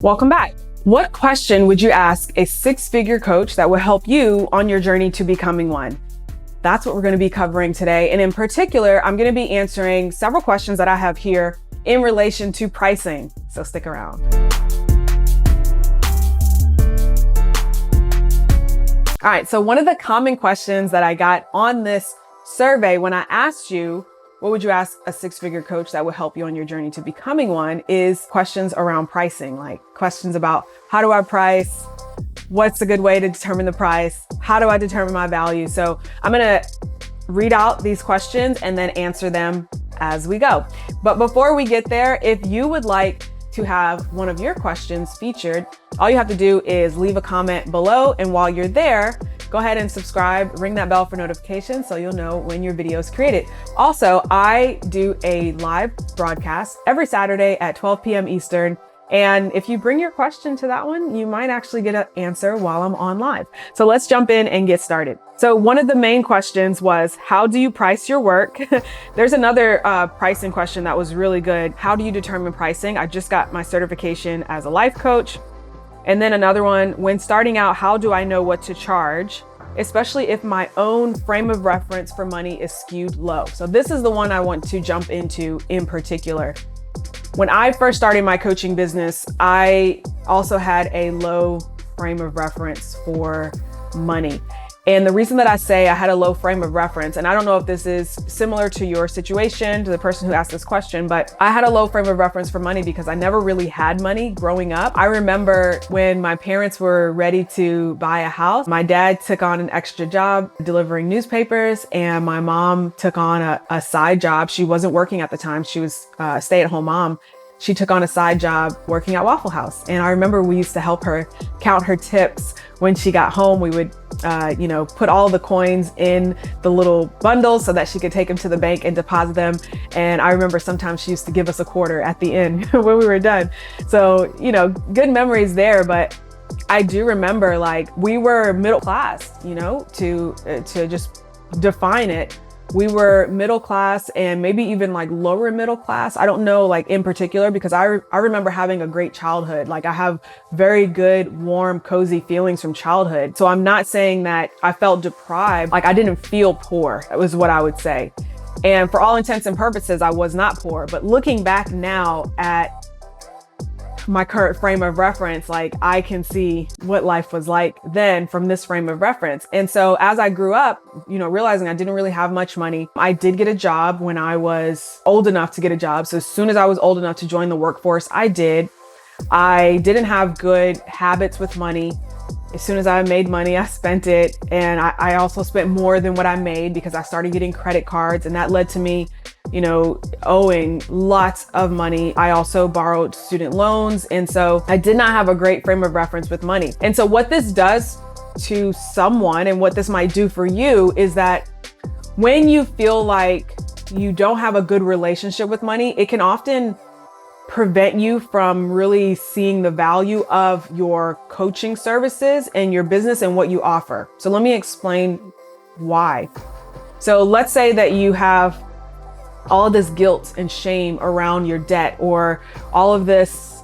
Welcome back. What question would you ask a six-figure coach that will help you on your journey to becoming one? That's what we're going to be covering today. And in particular, I'm going to be answering several questions that I have here in relation to pricing. So stick around. All right. So one of the common questions that I got on this survey when I asked you, what would you ask a six-figure coach that would help you on your journey to becoming one, is questions around pricing, like questions about how do I price? What's a good way to determine the price? How do I determine my value? So I'm going to read out these questions and then answer them as we go. But before we get there, if you would like to have one of your questions featured, all you have to do is leave a comment below. And while you're there, go ahead and subscribe, ring that bell for notifications so you'll know when your video is created. Also, I do a live broadcast every Saturday at 12 p.m. Eastern. And if you bring your question to that one, you might actually get an answer while I'm on live. So let's jump in and get started. So one of the main questions was, how do you price your work? There's another pricing question that was really good. How do you determine pricing? I just got my certification as a life coach. And then another one, when starting out, how do I know what to charge? Especially if my own frame of reference for money is skewed low. So this is the one I want to jump into in particular. When I first started my coaching business, I also had a low frame of reference for money. And the reason that I say I had a low frame of reference, and I don't know if this is similar to your situation, to the person who asked this question, but I had a low frame of reference for money because I never really had money growing up. I remember when my parents were ready to buy a house, my dad took on an extra job delivering newspapers, and my mom took on a side job. She wasn't working at the time. She was a stay-at-home mom. She took on a side job working at Waffle House. And I remember we used to help her count her tips. When she got home, we would, put all the coins in the little bundles so that she could take them to the bank and deposit them. And I remember sometimes she used to give us a quarter at the end when we were done. So, good memories there. But I do remember, we were middle class, to just define it. We were middle class and maybe even lower middle class. I don't know in particular, because I remember having a great childhood. I have very good, warm, cozy feelings from childhood. So I'm not saying that I felt deprived. I didn't feel poor. That was what I would say. And for all intents and purposes, I was not poor. But looking back now at my current frame of reference, I can see what life was like then from this frame of reference. And so as I grew up, realizing I didn't really have much money, I did get a job when I was old enough to get a job. So as soon as I was old enough to join the workforce, I did. I didn't have good habits with money. As soon as I made money, I spent it. And I also spent more than what I made because I started getting credit cards, and that led to me owing lots of money. I also borrowed student loans. And so I did not have a great frame of reference with money. And so what this does to someone, and what this might do for you, is that when you feel like you don't have a good relationship with money, it can often prevent you from really seeing the value of your coaching services and your business and what you offer. So let me explain why. So let's say that you have all of this guilt and shame around your debt, or all of this,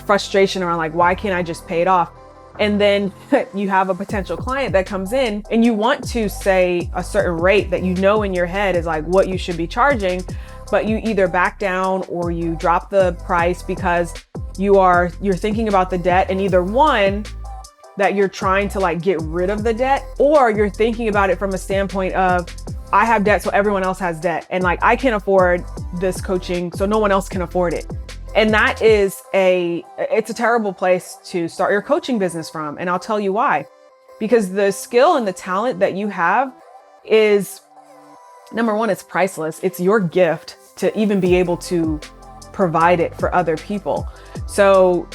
frustration around why can't I just pay it off? And then you have a potential client that comes in and you want to say a certain rate that in your head is what you should be charging, but you either back down or you drop the price because you're thinking about the debt, and either one, that you're trying to get rid of the debt, or you're thinking about it from a standpoint of, I have debt, so everyone else has debt. And I can't afford this coaching, so no one else can afford it. And that is it's a terrible place to start your coaching business from. And I'll tell you why. Because the skill and the talent that you have is, number one, it's priceless. It's your gift to even be able to provide it for other people. So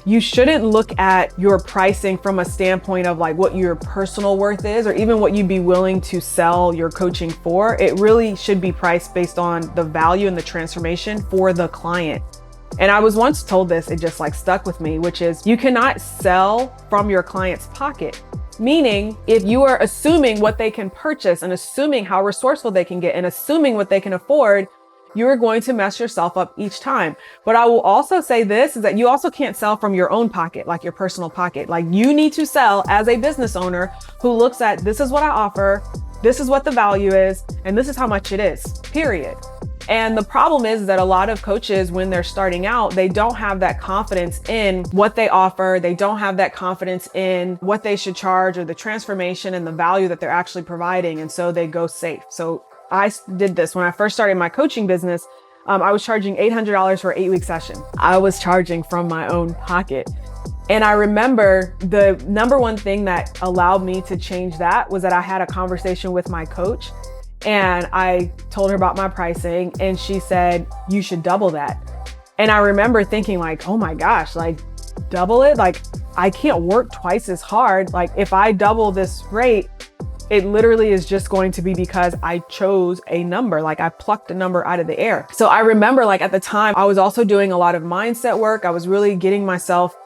you shouldn't look at your pricing from a standpoint of what your personal worth is, or even what you'd be willing to sell your coaching for. It really should be priced based on the value and the transformation for the client. And I was once told this, it just stuck with me, which is, you cannot sell from your client's pocket. Meaning, if you are assuming what they can purchase and assuming how resourceful they can get and assuming what they can afford, you're going to mess yourself up each time. But I will also say this is that you also can't sell from your own pocket, like your personal pocket. Like you need to sell as a business owner who looks at, this is what I offer, this is what the value is, and this is how much it is, period. And the problem is that a lot of coaches, when they're starting out, they don't have that confidence in what they offer. They don't have that confidence in what they should charge or the transformation and the value that they're actually providing. And so they go safe. So I did this when I first started my coaching business. I was charging $800 for an 8-week session. I was charging from my own pocket. And I remember the number one thing that allowed me to change that was that I had a conversation with my coach. And I told her about my pricing and she said, you should double that. And I remember thinking like, oh my gosh, like double it? Like I can't work twice as hard. Like if I double this rate, it literally is just going to be because I chose a number, like I plucked a number out of the air. So I remember like at the time, I was also doing a lot of mindset work. I was really getting myself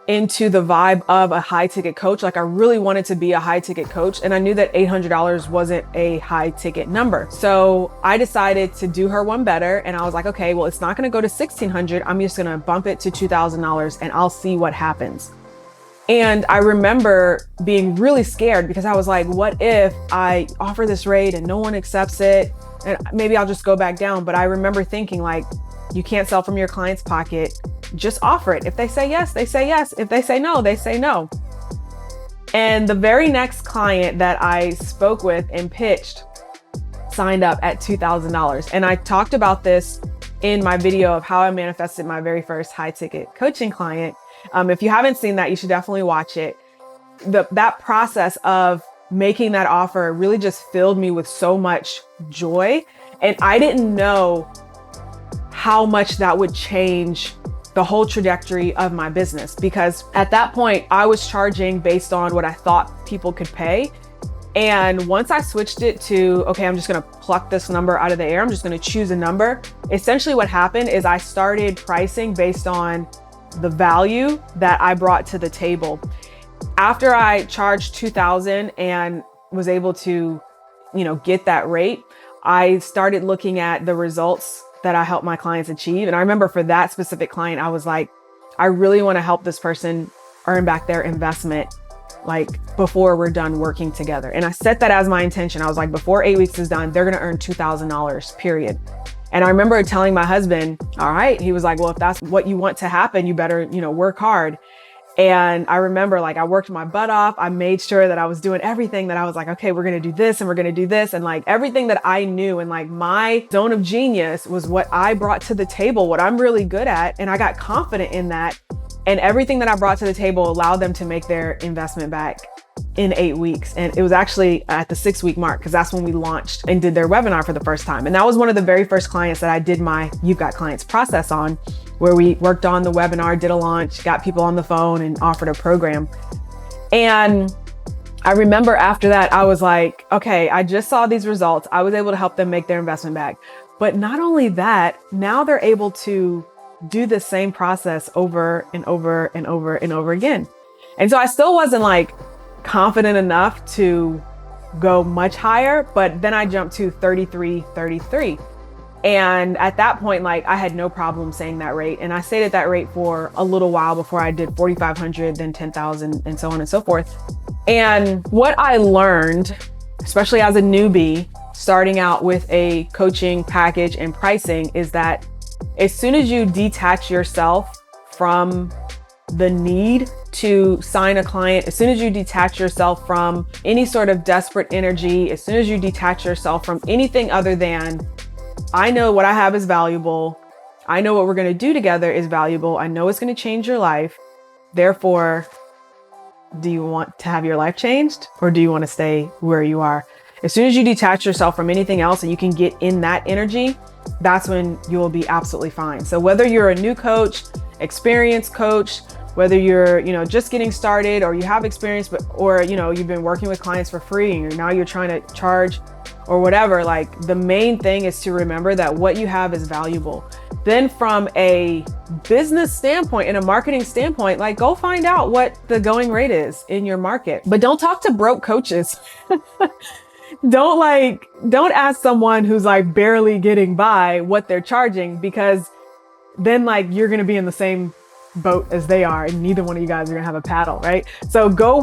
into the vibe of a high ticket coach. Like I really wanted to be a high ticket coach. And I knew that $800 wasn't a high ticket number. So I decided to do her one better. And I was like, okay, well, it's not going to go to $1,600. I'm just going to bump it to $2,000 and I'll see what happens. And I remember being really scared because I was like, what if I offer this rate and no one accepts it? And maybe I'll just go back down. But I remember thinking like, you can't sell from your client's pocket. Just offer it. If they say yes, they say yes. If they say no, they say no. And the very next client that I spoke with and pitched signed up at $2,000. And I talked about this in my video of how I manifested my very first high ticket coaching client. If you haven't seen that, you should definitely watch it. That process of making that offer really just filled me with so much joy. And I didn't know how much that would change the whole trajectory of my business, because at that point I was charging based on what I thought people could pay. And once I switched it to, okay, I'm just going to pluck this number out of the air, I'm just going to choose a number. Essentially what happened is I started pricing based on the value that I brought to the table. After I charged $2,000 and was able to, get that rate, I started looking at the results that I help my clients achieve. And I remember for that specific client, I was like, I really want to help this person earn back their investment, like before we're done working together. And I set that as my intention. I was like, before 8 weeks is done, they're going to earn $2,000, period. And I remember telling my husband, all right, he was like, well, if that's what you want to happen, you better, work hard. And I remember like I worked my butt off. I made sure that I was doing everything that I was like, okay, we're going to do this and we're going to do this. And like everything that I knew and like my zone of genius was what I brought to the table, what I'm really good at. And I got confident in that. And everything that I brought to the table allowed them to make their investment back in 8 weeks. And it was actually at the 6-week mark, because that's when we launched and did their webinar for the first time. And that was one of the very first clients that I did my You've Got Clients process on, where we worked on the webinar, did a launch, got people on the phone and offered a program. And I remember after that, I was like, okay, I just saw these results. I was able to help them make their investment back. But not only that, now they're able to do the same process over and over and over and over again. And so I still wasn't like confident enough to go much higher, but then I jumped to 33. And at that point, like I had no problem saying that rate. And I stayed at that rate for a little while before I did 4,500, then 10,000 and so on and so forth. And what I learned, especially as a newbie, starting out with a coaching package and pricing, is that as soon as you detach yourself from the need to sign a client, as soon as you detach yourself from any sort of desperate energy, as soon as you detach yourself from anything other than, I know what I have is valuable, I know what we're going to do together is valuable, I know it's going to change your life, therefore, do you want to have your life changed or do you want to stay where you are? As soon as you detach yourself from anything else and you can get in that energy, that's when you will be absolutely fine. So whether you're a new coach, experienced coach, whether you're, just getting started or you have experience, or you've been working with clients for free and now you're trying to charge or whatever, like the main thing is to remember that what you have is valuable. Then from a business standpoint and a marketing standpoint, like go find out what the going rate is in your market, but don't talk to broke coaches. don't ask someone who's like barely getting by what they're charging, because then like you're going to be in the same boat as they are, and neither one of you guys are gonna have a paddle, right? So go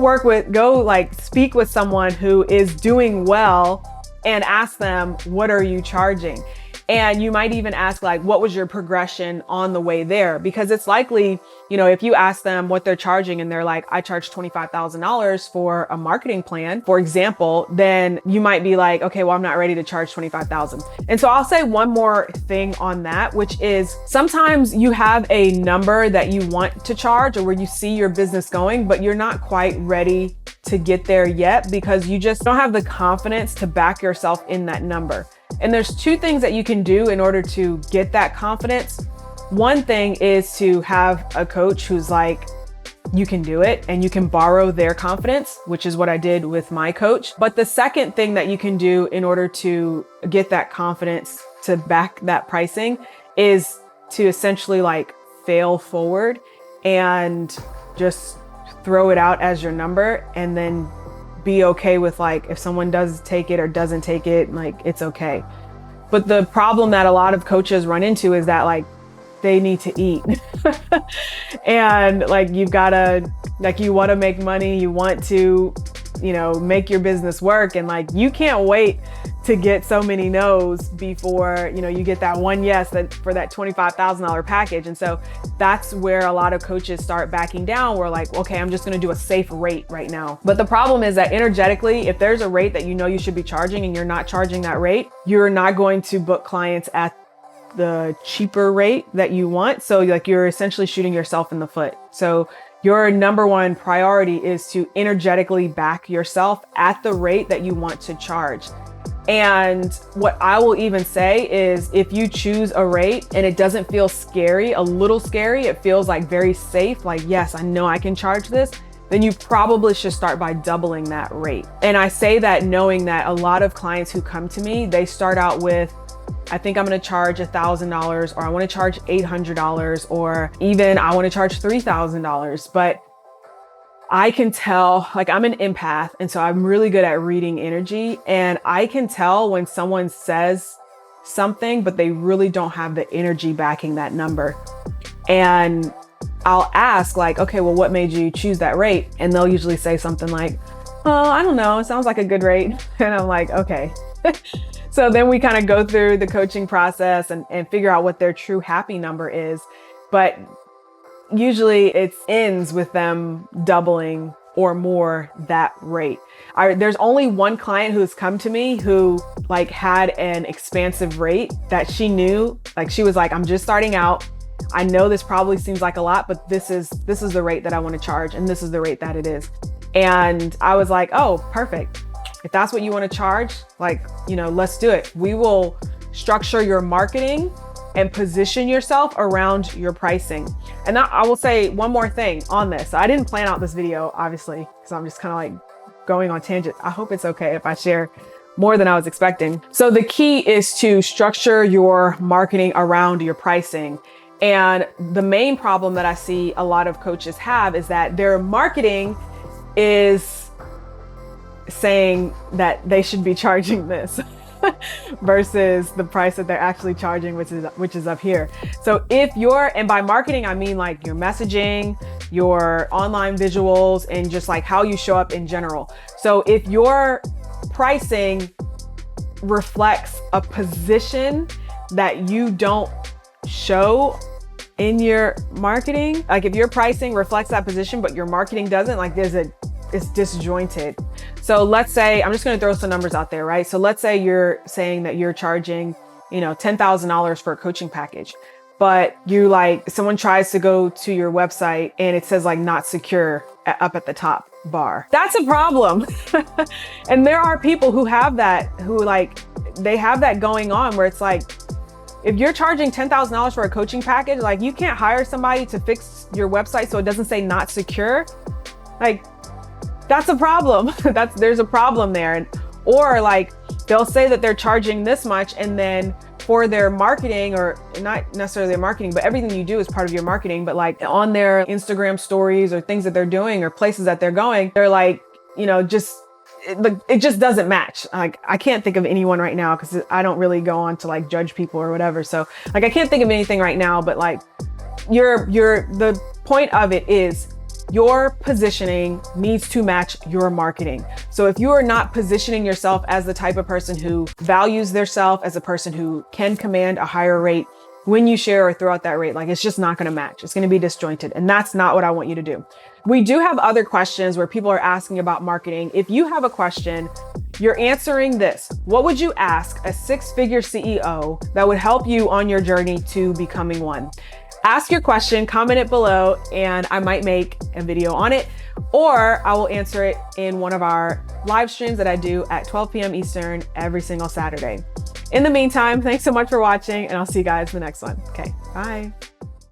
speak with someone who is doing well and ask them, what are you charging? And you might even ask like, what was your progression on the way there? Because it's likely, if you ask them what they're charging and they're like, I charge $25,000 for a marketing plan, for example, then you might be like, okay, well, I'm not ready to charge $25,000. And so I'll say one more thing on that, which is sometimes you have a number that you want to charge or where you see your business going, but you're not quite ready to get there yet because you just don't have the confidence to back yourself in that number. And there's two things that you can do in order to get that confidence. One thing is to have a coach who's like, you can do it, and you can borrow their confidence, which is what I did with my coach. But the second thing that you can do in order to get that confidence to back that pricing is to essentially like fail forward and just throw it out as your number, and then be okay with like, if someone does take it or doesn't take it, like it's okay. But the problem that a lot of coaches run into is that like they need to eat and like you want to make money, you want to, make your business work, and like you can't wait to get so many no's before, you get that one yes for that $25,000 package. And so that's where a lot of coaches start backing down. We're like, okay, I'm just going to do a safe rate right now. But the problem is that energetically, if there's a rate that you should be charging and you're not charging that rate, you're not going to book clients at the cheaper rate that you want. So like you're essentially shooting yourself in the foot. So your number one priority is to energetically back yourself at the rate that you want to charge. And what I will even say is if you choose a rate and it doesn't feel scary, a little scary, it feels like very safe, like, yes, I know I can charge this, then you probably should start by doubling that rate. And I say that knowing that a lot of clients who come to me, they start out with, I think I'm going to charge $1,000, or I want to charge $800, or even I want to charge $3,000. But I can tell, like I'm an empath, and so I'm really good at reading energy, and I can tell when someone says something, but they really don't have the energy backing that number. And I'll ask like, okay, well, what made you choose that rate? And they'll usually say something like, oh, I don't know, it sounds like a good rate. And I'm like, okay. So then we kind of go through the coaching process and figure out what their true happy number is. But usually it ends with them doubling or more that rate. There's only one client who's come to me who like had an expansive rate that she knew, like she was like, I'm just starting out. I know this probably seems like a lot, but this is the rate that I want to charge, and this is the rate that it is. And I was like, oh, perfect. If that's what you want to charge, like, let's do it. We will structure your marketing and position yourself around your pricing. And I will say one more thing on this. I didn't plan out this video, obviously, because I'm just kind of like going on tangent. I hope it's okay if I share more than I was expecting. So the key is to structure your marketing around your pricing. And the main problem that I see a lot of coaches have is that their marketing is saying that they should be charging this versus the price that they're actually charging, which is up here. So and by marketing, I mean like your messaging, your online visuals, and just like how you show up in general. So if your pricing reflects a position that you don't show in your marketing, like if your pricing reflects that position, but your marketing doesn't, like it's disjointed. So let's say, I'm just going to throw some numbers out there, right? So let's say you're saying that you're charging, $10,000 for a coaching package, but someone tries to go to your website and it says like not secure up at the top bar. That's a problem. And there are people who have that, they have that going on where it's like, if you're charging $10,000 for a coaching package, like you can't hire somebody to fix your website so it doesn't say not secure. Like, that's a problem. There's a problem there. Or like they'll say that they're charging this much, and then for their marketing, or not necessarily their marketing, but everything you do is part of your marketing, but like on their Instagram stories or things that they're doing or places that they're going, they're like, just it just doesn't match. Like, I can't think of anyone right now because I don't really go on to like judge people or whatever. So like, I can't think of anything right now, but like the point of it is your positioning needs to match your marketing. So if you are not positioning yourself as the type of person who values their self, as a person who can command a higher rate when you share or throw out that rate, like it's just not going to match. It's going to be disjointed. And that's not what I want you to do. We do have other questions where people are asking about marketing. If you have a question, you're answering this. What would you ask a six-figure CEO that would help you on your journey to becoming one? Ask your question, comment it below, and I might make a video on it, or I will answer it in one of our live streams that I do at 12 p.m. Eastern every single Saturday. In the meantime, thanks so much for watching, and I'll see you guys in the next one. Okay, bye.